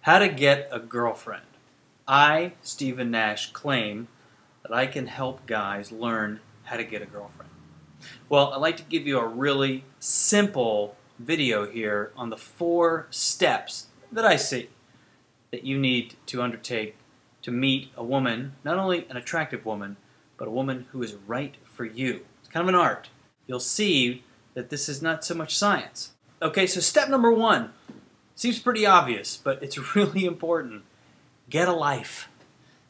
How to get a girlfriend. I, Stephen Nash, claim that I can help guys learn how to get a girlfriend. Well, I'd like to give you a really simple video here on the 4 steps that I see that you need to undertake to meet a woman, not only an attractive woman, but a woman who is right for you. It's kind of an art. You'll see that this is not so much science. Okay, so step number 1. Seems pretty obvious, but it's really important. Get a life.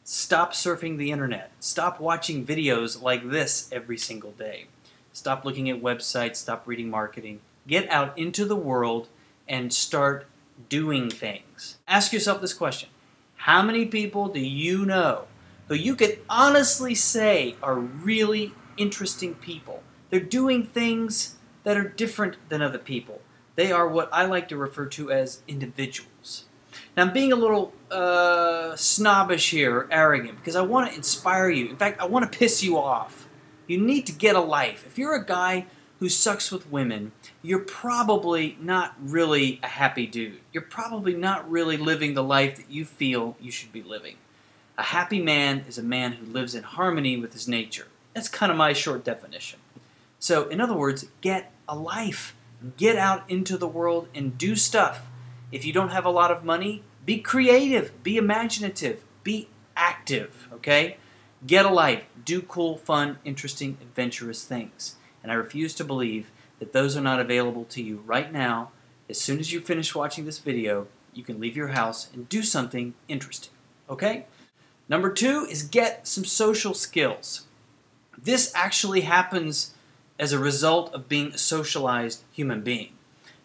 Stop surfing the internet. Stop watching videos like this every single day. Stop looking at websites. Stop reading marketing. Get out into the world and start doing things. Ask yourself this question. How many people do you know who you could honestly say are really interesting people? They're doing things that are different than other people. They are what I like to refer to as individuals. Now, I'm being a little snobbish here, or arrogant, because I want to inspire you. In fact, I want to piss you off. You need to get a life. If you're a guy who sucks with women, you're probably not really a happy dude. You're probably not really living the life that you feel you should be living. A happy man is a man who lives in harmony with his nature. That's kind of my short definition. So, in other words, get a life. Get out into the world and do stuff. If you don't have a lot of money, be creative, be imaginative, be active, okay? Get a life. Do cool, fun, interesting, adventurous things. And I refuse to believe that those are not available to you right now. As soon as you finish watching this video, you can leave your house and do something interesting, okay? Number 2 is get some social skills. This actually happens as a result of being a socialized human being.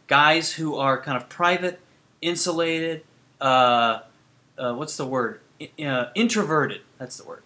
Guys who are kind of private, insulated, what's the word? Introverted, that's the word.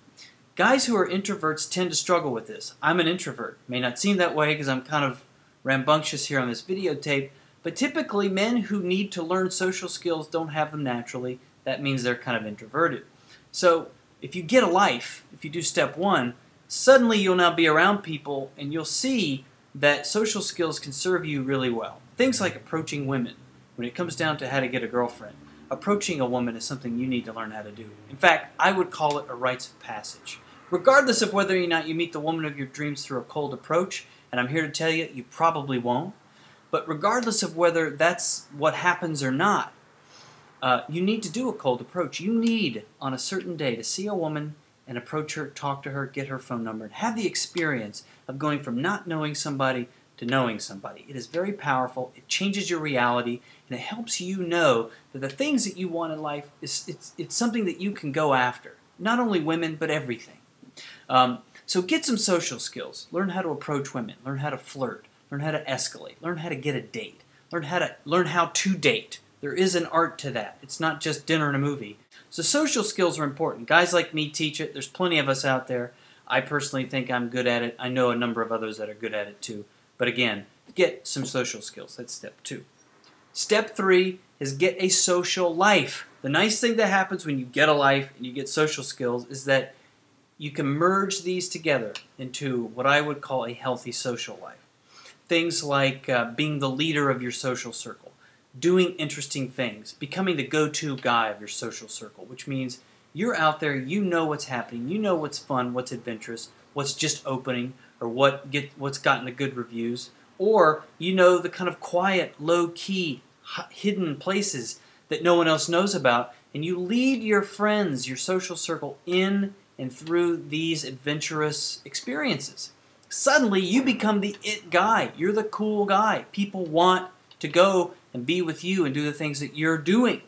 Guys who are introverts tend to struggle with this. I'm an introvert. May not seem that way because I'm kind of rambunctious here on this videotape, but typically men who need to learn social skills don't have them naturally. That means they're kind of introverted. So if you get a life, if you do step 1, suddenly you'll now be around people and you'll see that social skills can serve you really well. Things like approaching women. When it comes down to how to get a girlfriend, approaching a woman is something you need to learn how to do. In fact, I would call it a rites of passage. Regardless of whether or not you meet the woman of your dreams through a cold approach, and I'm here to tell you, you probably won't, but regardless of whether that's what happens or not, you need to do a cold approach. You need, on a certain day, to see a woman and approach her, talk to her, get her phone number, and have the experience of going from not knowing somebody to knowing somebody. It is very powerful. It changes your reality, and it helps you know that the things that you want in life, it's something that you can go after. Not only women, but everything. So get some social skills. Learn how to approach women. Learn how to flirt. Learn how to escalate. Learn how to get a date. Learn how to date. There is an art to that. It's not just dinner and a movie. So social skills are important. Guys like me teach it. There's plenty of us out there. I personally think I'm good at it. I know a number of others that are good at it too. But again, get some social skills. That's step 2. Step 3 is get a social life. The nice thing that happens when you get a life and you get social skills is that you can merge these together into what I would call a healthy social life. Things like being the leader of your social circle, doing interesting things, becoming the go-to guy of your social circle, which means you're out there, you know what's happening, you know what's fun, what's adventurous, what's just opening, or what's gotten the good reviews, or you know the kind of quiet, low-key, hidden places that no one else knows about, and you lead your friends, your social circle, in and through these adventurous experiences. Suddenly, you become the it guy. You're the cool guy. People want to go and be with you and do the things that you're doing.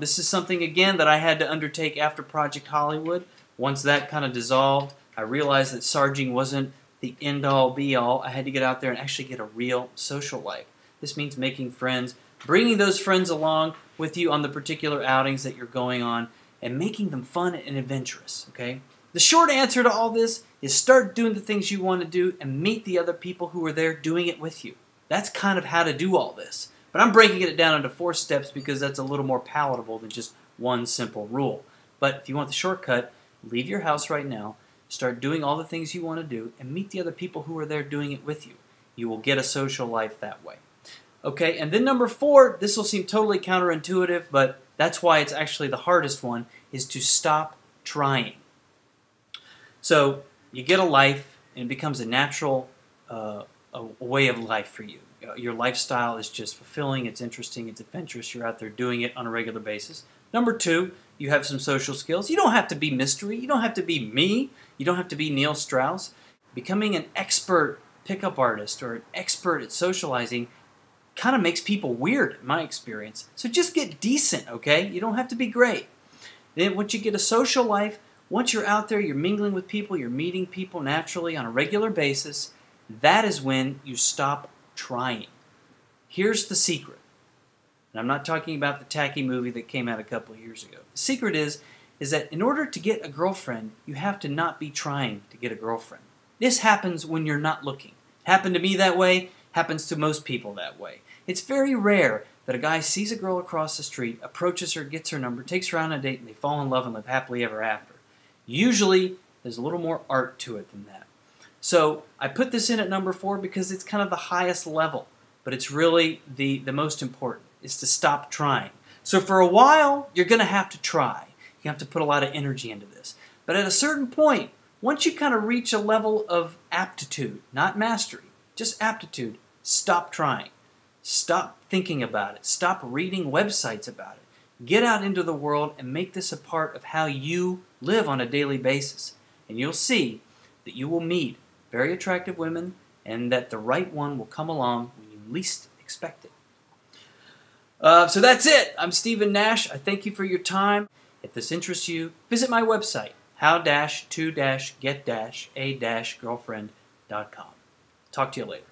This is something, again, that I had to undertake after Project Hollywood. Once that kind of dissolved, I realized that sarging wasn't the end-all, be-all. I had to get out there and actually get a real social life. This means making friends, bringing those friends along with you on the particular outings that you're going on, and making them fun and adventurous, okay? The short answer to all this is start doing the things you want to do and meet the other people who are there doing it with you. That's kind of how to do all this. But I'm breaking it down into 4 steps because that's a little more palatable than just one simple rule. But if you want the shortcut, leave your house right now, start doing all the things you want to do, and meet the other people who are there doing it with you. You will get a social life that way. Okay, and then number 4, this will seem totally counterintuitive, but That's why it's actually the hardest one, is to stop trying. So you get a life, and it becomes a natural a way of life for you. Your lifestyle is just fulfilling, it's interesting, it's adventurous, you're out there doing it on a regular basis. Number two, you have some social skills. You don't have to be mystery, you don't have to be me, you don't have to be Neil Strauss. Becoming an expert pickup artist or an expert at socializing kind of makes people weird, in my experience. So just get decent, okay? You don't have to be great. Then once you get a social life, once you're out there, you're mingling with people, you're meeting people naturally on a regular basis, that is when you stop trying. Here's the secret. And I'm not talking about the tacky movie that came out a couple of years ago. The secret is that in order to get a girlfriend, you have to not be trying to get a girlfriend. This happens when you're not looking. Happened to me that way, happens to most people that way. It's very rare that a guy sees a girl across the street, approaches her, gets her number, takes her on a date, and they fall in love and live happily ever after. Usually, there's a little more art to it than that. So I put this in at number 4 because it's kind of the highest level, but it's really the most important, is to stop trying. So for a while, you're going to have to try. You have to put a lot of energy into this. But at a certain point, once you kind of reach a level of aptitude, not mastery, just aptitude, stop trying. Stop thinking about it. Stop reading websites about it. Get out into the world and make this a part of how you live on a daily basis. And you'll see that you will meet very attractive women and that the right one will come along when you least expect it. So that's it. I'm Stephen Nash. I thank you for your time. If this interests you, visit my website, how-to-get-a-girlfriend.com. Talk to you later.